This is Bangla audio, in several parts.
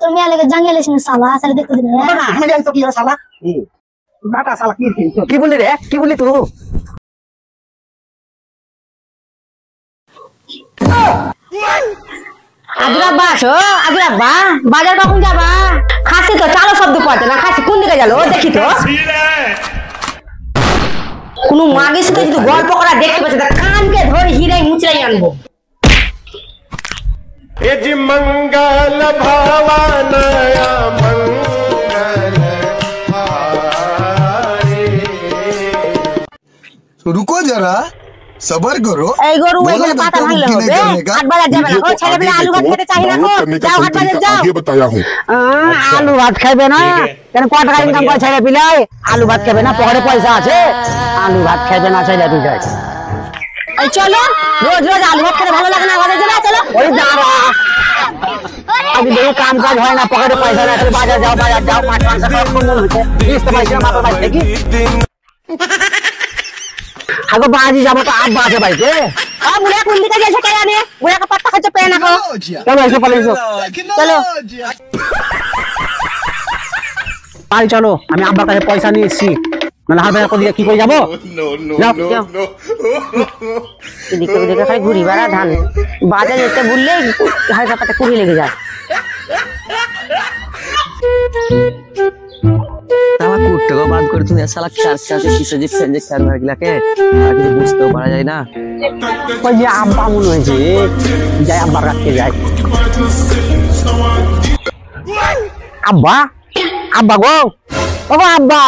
তোর মেয়ে লেগে জাঙ্গিয়ে লেছিস শালা শালা দেখতে দিন না আমি জানি তো কি শালা বাটা শালা কি বললি রে কি বললি তুই আজরাব্বা আছো আজরাব্বা বাজার কখন যাবা খাসি তো চালো শব্দ পড়ছে না খাসি কোন দিকে গেল দেখি তো কোন মাগের সাথে যদি গল্প করা দেখতে পাচ্ছে তা কানকে ধরে হিরাই মুচড়াই আনবো ए जी मंगल भावनया मंगल हारे रुको जरा सबर करो এই গরু এখানে পাতা ভাঙলে হবে হাট বাজার যাবে না ও ছেলে পেলে আলু ভাত খেতে চাই না গো যাও হাট বাজার যাও ये बताया हूं আলু ভাত খাবে না কেন কত টাকা ইনকাম করে ছেলে পেলে আলু ভাত খাবে না পকেটে পয়সা আছে আলু ভাত খাবে না ছেলে পেলে এই চলো রোজ রোজ আলু ভাত খেতে ভালো লাগে না বাজার যাবে চলো ওই দাঁড়া আজ দেখো কাম কাজ হয় না পকেটে পয়সা না বাজার যাও মাছ মাংস খাওয়ার মন হচ্ছে বুঝতে পারছি না মাথা বাজছে কি আগো বাজি যাবো তো আব্বা আছে বাড়িতে বুড়া কোন দিকে গেছে কে জানে বুড়া কা পাত্তা খাচ্ছে পেয়ে না গো চলো এসে পালিয়ে চলো বাড়ি চলো আমি আব্বার কাছে পয়সা নিয়ে এসেছি মানে হাত বাজার করে কি করে যাবো এদিকে ওদিকে খালি ঘুরি বেড়া ধান বাজার যেতে বললে হালকা পাতা কুড়ি লেগে যায় তারা কুটতে গো বাদ করে তুমি শালা খেয়াল কিসে যে ফেলে খেয়াল লাগলাকে আর কিছু বুঝতেও পারা যায় না ওই যে আব্বা মনে হয়েছে যাই আব্বার কাছে যাই আব্বা আব্বা গো ও আব্বা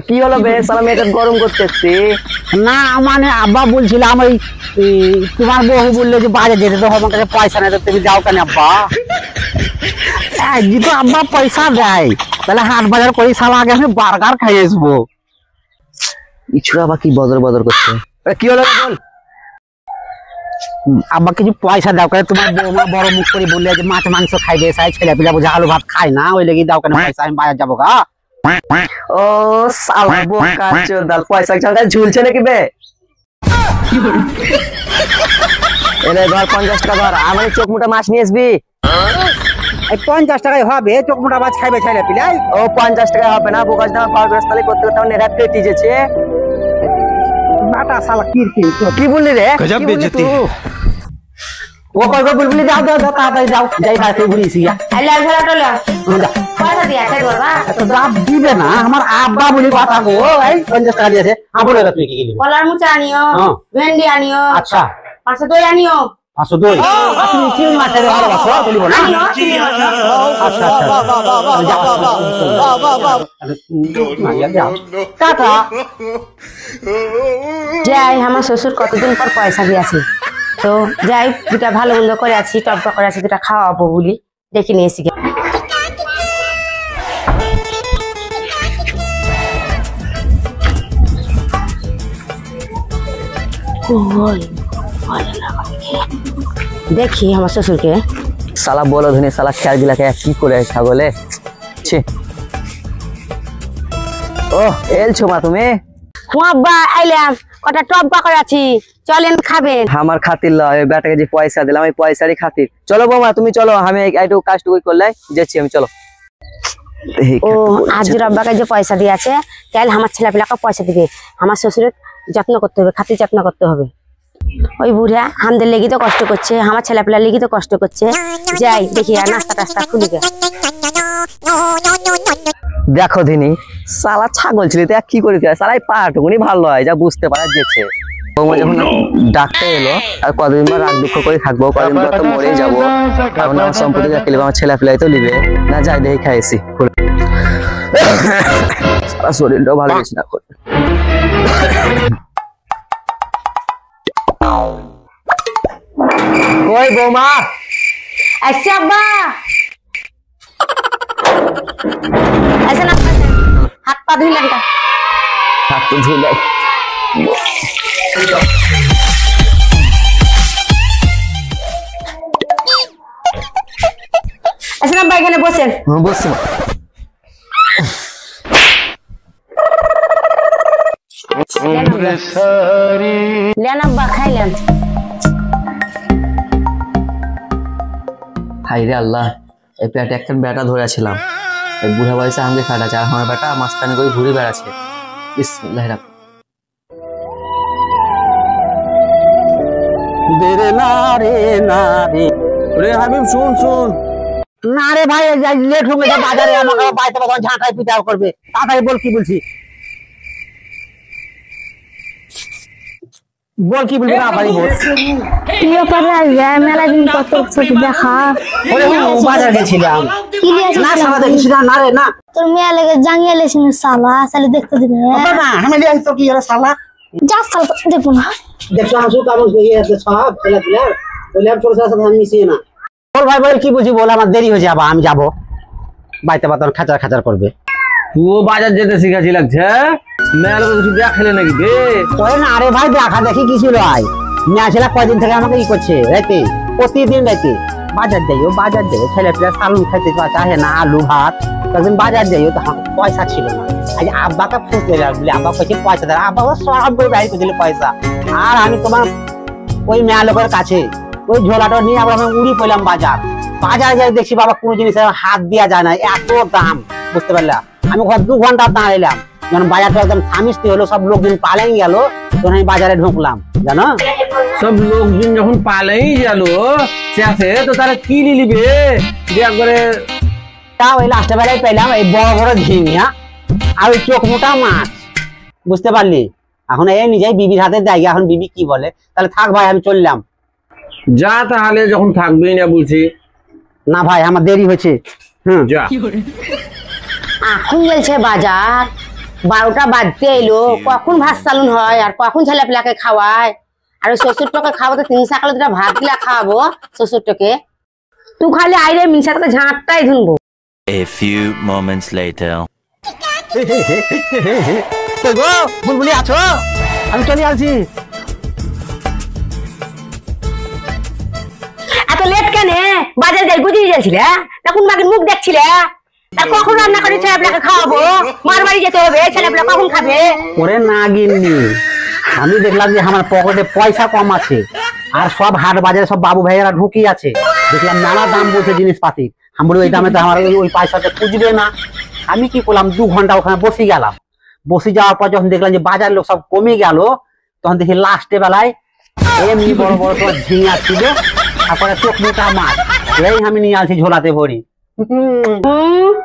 কি হলো বে শালা মেয়েটা গরম করতেছি না মানে আব্বা বলছিলাম ওই তোমার বউ বললো যে বাজার যেতে তো আমার কাছে পয়সা নেই তুমি যাও কেন আব্বা একদিন তো আব্বা পয়সা দেয় তাহলে হাট বাজার করে শালা আগে আমি বার্গার খাই আসবো ইছুরা আবার কি বদর বদর করছে কি হলো বল আব্বা কিছু পয়সা দাও কেন তোমার বৌমা বড় মুখ করে বললে যে মাছ মাংস খাইবে সাই ছেলে পিলা বুঝে আলু ভাত খায় না ওই লেগে দাও কেন পয়সা আমি বাজার যাবো গা ও শালা বোকা চোদাল পয়সা চালটা ঝুলছে নাকি বে এলে ধর 50 টাকা ধর আমার চোখ মুটা মাছ নিয়ে আসবি 50 টাকায় হবে চোখ মোটা মাছ খাইবে ছেলে পিলাই ও 50 টাকা হবে না বোকাস দাম পার রাস্তালে করতে করতে আমার রাত কেটে যেছে বাটা শালা কি বললি রে गजब बेइज्जती ও কই কই বলবি যাও তাড়াতাড়ি যাও যাই বাসে ঘুরিয়েছি আইলা ঝালা টলা পয়সা দিয়ে আছে বাবা তো দাম দিবে না আমার আব্বা বলি কথা গো এই 50 টাকা দিয়েছে আবুলে তুই কি কিনবি কলার মুচা আনিও ভেন্ডি আনিও আচ্ছা পাঁচশো দই আনিও আসো দই আপনি চিংড়ি মাছের ভালোবাসো বলিব না আচ্ছা টাটা যাই আমার শ্বশুর কতদিন পর পয়সা দিয়েছে তো যাই দুটা ভালো মন্দ করে আছি টপকা করে আছি দুটা খাওয়াবো বলি দেখে নিয়ে এসি দেখি আমার শ্বশুরকে শালা বলো ধনে শালা খেয়াল দিলাকে কি করে ছাগলে ছি ও এলছো মা তুমি আব্বা আইলাম কটা টপকা করে আছি চলেন খাবেন আমার খাতির লয় বেটাকে যে পয়সা দিলাম এই পয়সারই খাতির চলো বৌমা তুমি চলো আমি একটু কাজটুকু করলে যাচ্ছি আমি চলো ও আজ আব্বাকে যে পয়সা দিয়েছে কাল আমার ছেলে পেলাকে পয়সা দিবে আমার শ্বশুরের যত্ন করতে হবে খাতির যত্ন করতে হবে ওই বুড়া আমাদের লেগে তো কষ্ট করছে আমার ছেলে পেলার লেগে তো কষ্ট করছে যাই দেখি আর নাস্তা টাস্তা খুলি গে দেখো দিনি শালা ছাগল ছিল তো কি করে শালা এই পাটুকুনি ভালো হয় যা বুঝতে পারা যেছে বৌমা যখন ডাকতে এলো আর কতদিন পর রাগ দুঃখ করে থাকবো কদিন পর তো মরেই যাবো কারণ আমার সম্পত্তি যা খেলে আমার ছেলে পেলাই তো নিবে না যাই দেখি খাইছি সারা শরীরটাও ভালো গেছে না কই বৌমা আসছে আব্বা আসে না হাত পা ধুইলেন তা হাত তো ধুলাই আসেন আব্বা এখানে বসেন বসছি লেন আব্বা খাইলেন হাই রে আল্লাহ এই পেটে একটা বেটা ধরেছিলাম, এই বুড়া বয়সে আমাকে খাটাচ্ছে, আর আমার বেটা মাস্তানি করে ঘুরে বেড়াচ্ছে। বিসমিল্লাহির হাবিব শুন শুন। না রে ভাই, লেট হয়ে গেছে বাজারে, আমাকে বাড়িতে ঝাঁটাই পিটাও করবে, তাড়াতাড়ি বল কি বলছি, বল কি বলবি, তাড়াতাড়ি বল। মেলা দিন কত ছবি দেখা বাজার গেছিলাম, কি না সালা দেখিস না রে, না তোর মেয়ে লেগে জাঙ্গিয়ে লেছিস সালা সালে দেখতে দিবি না আমি লিয়ে তো কি হলো সালা, যা সাল দেখবো না দেখছো আসু কারণ সব ছেলে পিলার বলে ছোট ছেলের সাথে আমি মিশিয়ে না। বল ভাই বল কি বলছি বল, আমার দেরি হয়ে যাবে, আমি যাবো বাড়িতে বাতন খাচার খাচার করবে। তুই বাজার যেতে শিখাচ্ছি লাগছে, মেলা তো কিছু দেখলে নাকি রে? ওই না রে ভাই, দেখা দেখি কিছু নয়, মেয়ে ছেলে কয়দিন থেকে আমাকে ই করছে রাইতে, প্রতিদিন রাইতে বাজার যাইও বাজার যাইও, ছেলে পিলা সালুন খাইতে চাহে না, আলু ভাত, তখন বাজার যাইও, তখন পয়সা ছিল না। আজ আব্বাকে ফোন করে বলি, আব্বা কইছে পয়সা দেয়, আব্বা সব করে বাইরে দিলে পয়সা, আর আমি তোমার ওই মেয়া লোকের কাছে ওই ঝোলাটা নিয়ে আবার আমি উড়ি পড়লাম বাজার। বাজার যাই দেখছি বাবা কোনো জিনিসের হাত দেওয়া যায় না, এত দাম, বুঝতে পারলাম। আমি 2 ঘন্টা দাঁড়াইলাম, যখন বাজারটা একদম থামিস্তি হলো, সব লোকজন পালাই গেল, তখন আমি বাজারে ঢুকলাম, জানো সব লোকজন যখন পালাই গেল শেষে, তো তারা কি নিলিবে একবারে? তা ওই লাস্টে বেলায় পেলাম এই বড় বড় ঝিঙা আর ওই চোখ মোটা মাছ, বুঝতে পারলি। এখন এই নিজেই বিবির হাতে দেয়, এখন বিবি কি বলে, তাহলে থাক ভাই আমি চললাম। যা তাহলে, যখন থাকবেই না বলছি। না ভাই আমার দেরি হয়েছে, যা। এখন গেছে বাজার, 12টা বাজতে এলো, কখন ভাত চালুন হয় আর কখন ছেলে পেলাকে খাওয়ায়, আর ওই শ্বশুরটাকে খাওয়াতে 3 সকালে 2টা ভাত দিলা খাওয়াবো শ্বশুরটাকে। তুই খালি আইরে মিনসাটাকে ঝাঁটটাই ধুনবো। A few moments later. বুলবুলি আছো, আমি চলে আসছি। এত লেট কেন? বাজার যাই বুঝিয়ে যাচ্ছিলে না, কোন বাকি মুখ দেখছিলে? তা কখন রান্না করে ছেলে পেলাকে খাওয়াবো? মার বাড়ি যেতে হবে, ছেলে পেলা কখন খাবে? ওরে না গিন্নি, আমি দেখলাম যে আমার পকেটে পয়সা কম আছে, আর সব হাট বাজারে সব বাবু ভাইয়েরা ঢুকি আছে, দেখলাম নানা দাম বলছে জিনিসপাতি, আমার ওই দামে তো আমার ওই পয়সাটা খুঁজবে না। আমি কি করলাম, 2 ঘন্টা ওখানে বসে গেলাম, বসে যাওয়ার পর যখন দেখলাম যে বাজার লোক সব কমে গেল, তখন দেখি লাস্টে বেলায় এমনি বড় বড় তোমার ঝিঙা ছিল, তারপরে চোখ মোটা মাছ, এই আমি নিয়ে আসছি ঝোলাতে ভরি।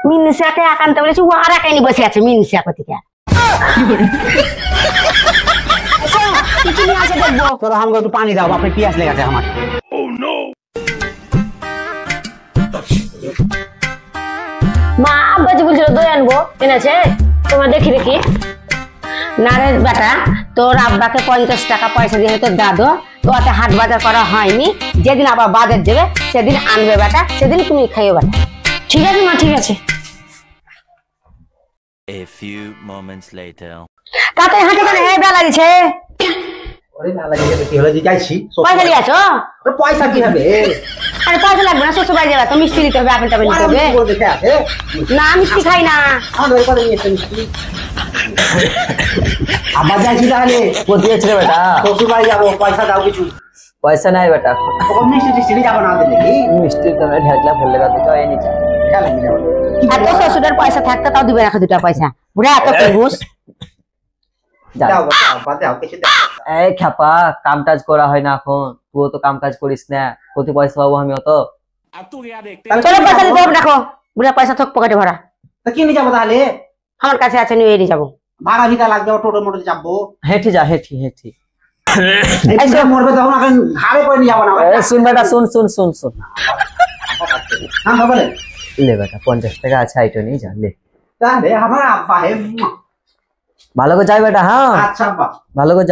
মিনসাকে একান্ত বলেছি, ও আর একাই বসে আছে মিনসা কোথেকে। দেখবো তোরা আমাকে একটু পানি দাও, বাপরে পিয়াস লেগেছে আমার। মা আব্বা যে বলছিল দই আনবো, এনেছে তোমার দেখি দেখি। না রে বেটা, তোর আব্বাকে 50 টাকা পয়সা দিয়ে তোর দাদু, তো অত হাট বাজার করা হয়নি, যেদিন আবার বাজার যাবে সেদিন আনবে বেটা, সেদিন তুমি খাইও বেটা। ঠিক আছে মা, ঠিক আছে। A few moments later. তাতে হাঁটে কেন? হে বেলা দিছে, পয়সা পয়সা নিয়ে আসো। পয়সা কি হবে? আরে পয়সা লাগবে না, শ্বশুর বাড়ি যাবে তো মিষ্টি দিতে হবে, আপেল টাপেল দিতে হবে। না মিষ্টি খাই না। আবার যাইছি তাহলে, দিয়েছিল বেটা, শ্বশুর বাড়ি যাবো, পয়সা দাও কিছু। পয়সা নাই বেটা, মিষ্টি টিষ্টি যাবো না দিলে কি? মিষ্টি তোমরা ঢাকলা ফেললে কত তো এই নিচে। এত শ্বশুরের পয়সা থাকতে তাও দিবে না 2টা পয়সা, বুড়া এত ঘুষ। এই খ্যাপা, কাম কাজ করা হয় না এখন, তুইও তো কাম কাজ করিস না, কত পয়সা পাবো আমি অত? চলো পয়সা দিতে হবে, দেখো বুড়া পয়সা থাক পকেটে ভরা। কি নিয়ে যাবো তাহলে? আমার কাছে আছে, নিয়ে নিয়ে যাবো। ভাড়া ভিটা লাগবে, টোটো মোটর যাবো, হেঁটে যা, হেঁটে হেঁটে। মরবে তখন ঘাড়ে করে নিয়ে যাবো না। শুন বেটা, শুন শুন শুন শুন, হ্যাঁ বলে লে বেটা 50 টাকা আছে, আইটো নিয়ে যা, লে। তাহলে আমার আব্বা হে, ভালো করে যাই বেটা, হ্যাঁ আচ্ছা আব্বা, ভালো করে।